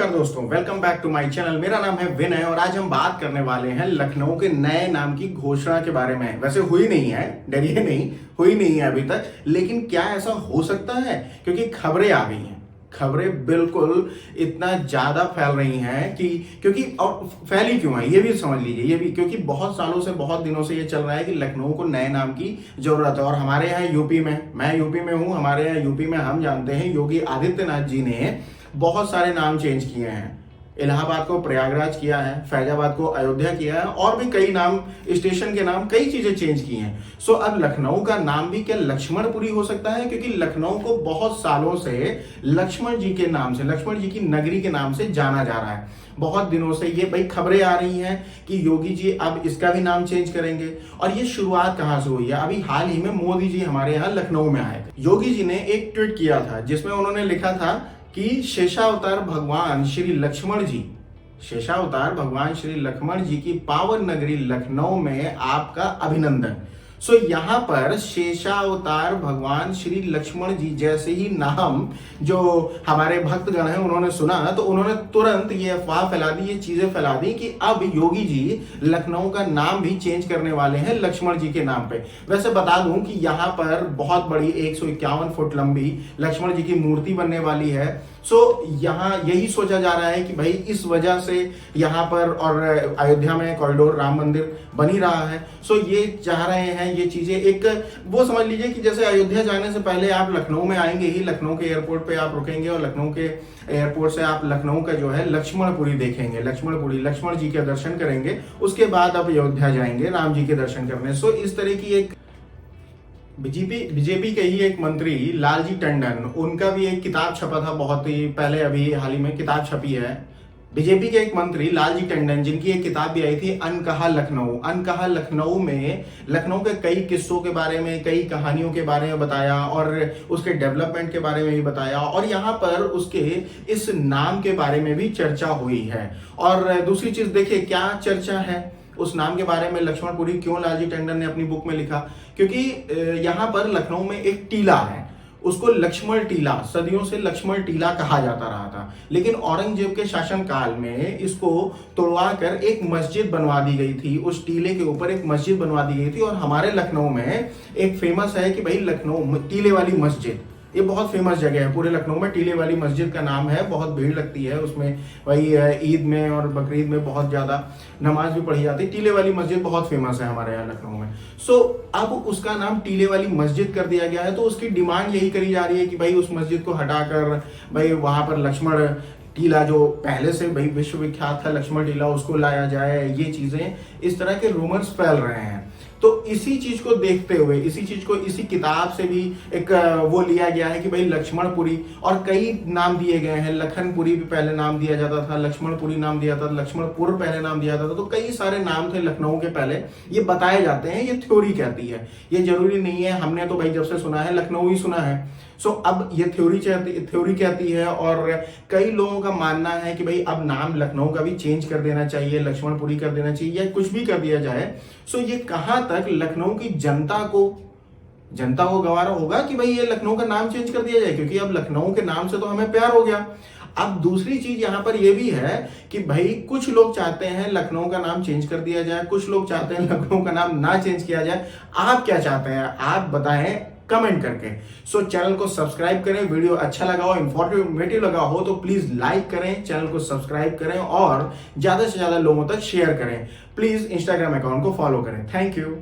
नमस्कार दोस्तों, welcome back to my channel. मेरा नाम है विनय और आज हम बात करने वाले हैं लखनऊ के नए नाम की घोषणा के बारे में। वैसे हुई नहीं है, डरिए नहीं, हुई नहीं है अभी तक, लेकिन क्या ऐसा हो सकता है? क्योंकि खबरें आ गई हैं। खबरें बिल्कुल इतना ज्यादा फैल रही हैं कि क्योंकि और फैली क्यों है ये भी समझ लीजिए। ये भी क्योंकि बहुत सालों से, बहुत दिनों से ये चल रहा है कि लखनऊ को नए नाम की जरूरत है। और हमारे यहाँ यूपी में, मैं यूपी में हूँ, हमारे यहाँ यूपी में हम जानते हैं योगी आदित्यनाथ जी ने बहुत सारे नाम चेंज किए हैं। इलाहाबाद को प्रयागराज किया है, फैजाबाद को अयोध्या किया है, और भी कई नाम, स्टेशन के नाम, कई चीजें चेंज की हैं। सो अब लखनऊ का नाम भी क्या लक्ष्मणपुरी हो सकता है? क्योंकि लखनऊ को बहुत सालों से लक्ष्मण जी के नाम से, लक्ष्मण जी की नगरी के नाम से जाना जा रहा है। बहुत दिनों से ये भाई खबरें आ रही हैं कि योगी जी अब इसका भी नाम चेंज करेंगे। और ये शुरुआत कहां से हुई है? अभी हाल ही में मोदी जी हमारे यहाँ लखनऊ में आए थे। योगी जी ने एक ट्वीट किया था जिसमें उन्होंने लिखा था कि शेषावतार भगवान श्री लक्ष्मण जी, शेषावतार भगवान श्री लक्ष्मण जी की पावन नगरी लखनऊ में आपका अभिनंदन। सो यहाँ पर शेषावतार भगवान श्री लक्ष्मण जी जैसे ही नाम जो हमारे भक्तगण हैं उन्होंने सुना तो उन्होंने तुरंत ये अफवाह फैला दी, ये चीजें फैला दी कि अब योगी जी लखनऊ का नाम भी चेंज करने वाले हैं लक्ष्मण जी के नाम पे। वैसे बता दूं कि यहाँ पर बहुत बड़ी 151 फुट लंबी लक्ष्मण जी की मूर्ति बनने वाली है। सो यहाँ यही सोचा जा रहा है कि भाई इस वजह से यहाँ पर और अयोध्या में कॉरिडोर राम मंदिर बन ही रहा है। सो ये चाह रहे हैं ये चीजें, एक वो समझ लीजिए कि जैसे अयोध्या जाने से पहले आप लखनऊ में आएंगे ही, लखनऊ के एयरपोर्ट पे आप रुकेंगे और लखनऊ के एयरपोर्ट से आप लखनऊ का जो है लक्ष्मणपुरी देखेंगे, लक्ष्मणपुरी, लक्ष्मण जी के दर्शन करेंगे, उसके बाद आप अयोध्या जाएंगे राम जी के दर्शन करने। सो इस तरह की एक बीजेपी के ही एक मंत्री लालजी टंडन, उनका भी एक किताब छपा था बहुत ही पहले, अभी हाल ही में किताब छपी है। बीजेपी के एक मंत्री लालजी टंडन, जिनकी एक किताब भी आई थी अनकहा लखनऊ। अनकहा लखनऊ में लखनऊ के कई किस्सों के बारे में, कई कहानियों के बारे में बताया और उसके डेवलपमेंट के बारे में भी बताया। और यहाँ पर उसके इस नाम के बारे में भी चर्चा हुई है। और दूसरी चीज देखिए क्या चर्चा है उस नाम के बारे में, लक्ष्मणपुरी क्यों लालजी टंडन ने अपनी बुक में लिखा? क्योंकि यहाँ पर लखनऊ में एक टीला है, उसको लक्ष्मण टीला, सदियों से लक्ष्मण टीला कहा जाता रहा था। लेकिन औरंगजेब के शासनकाल में इसको तोड़वा कर एक मस्जिद बनवा दी गई थी, उस टीले के ऊपर एक मस्जिद बनवा दी गई थी। और हमारे लखनऊ में एक फेमस है कि भाई लखनऊ टीले वाली मस्जिद, ये बहुत फेमस जगह है पूरे लखनऊ में। टीले वाली मस्जिद का नाम है, बहुत भीड़ लगती है उसमें, वही ईद में और बकरीद में बहुत ज्यादा नमाज भी पढ़ी जाती है। टीले वाली मस्जिद बहुत फेमस है हमारे यहाँ लखनऊ में। सो अब उसका नाम टीले वाली मस्जिद कर दिया गया है। तो उसकी डिमांड यही करी जा रही है कि भाई उस मस्जिद को हटाकर भाई वहां पर लक्ष्मण टीला जो पहले से भाई विश्वविख्यात था लक्ष्मण टीला, उसको लाया जाए। ये चीजें, इस तरह के रूमर्स फैल रहे हैं। तो इसी चीज को देखते हुए, इसी चीज को इसी किताब से भी एक वो लिया गया है कि भाई लक्ष्मणपुरी, और कई नाम दिए गए हैं। लखनपुरी भी पहले नाम दिया जाता था, लक्ष्मणपुरी नाम दिया था, लक्ष्मणपुर पहले नाम दिया जाता था। तो कई सारे नाम थे लखनऊ के पहले, ये बताए जाते हैं, ये थ्योरी कहती है, ये जरूरी नहीं है। हमने तो भाई जब से सुना है लखनऊ ही सुना है। सो अब ये थ्योरी कहती है और कई लोगों का मानना है कि भाई अब नाम लखनऊ का भी चेंज कर देना चाहिए, लक्ष्मणपुरी कर देना चाहिए, या कुछ भी कर दिया जाए। सो ये कहां तक लखनऊ की जनता को गवारा होगा कि भाई ये लखनऊ का नाम चेंज कर दिया जाए? क्योंकि अब लखनऊ के नाम से तो हमें प्यार हो गया। अब दूसरी चीज यहां पर यह भी है कि भाई कुछ लोग चाहते हैं लखनऊ का नाम चेंज कर दिया जाए, कुछ लोग चाहते हैं लखनऊ का नाम ना चेंज किया जाए। आप क्या चाहते हैं? आप बताएं कमेंट करके। सो चैनल को सब्सक्राइब करें, वीडियो अच्छा लगा हो, इंफॉर्मेटिव लगा हो तो प्लीज लाइक करें, चैनल को सब्सक्राइब करें और ज्यादा से ज्यादा लोगों तक शेयर करें। प्लीज इंस्टाग्राम अकाउंट को फॉलो करें। Thank you.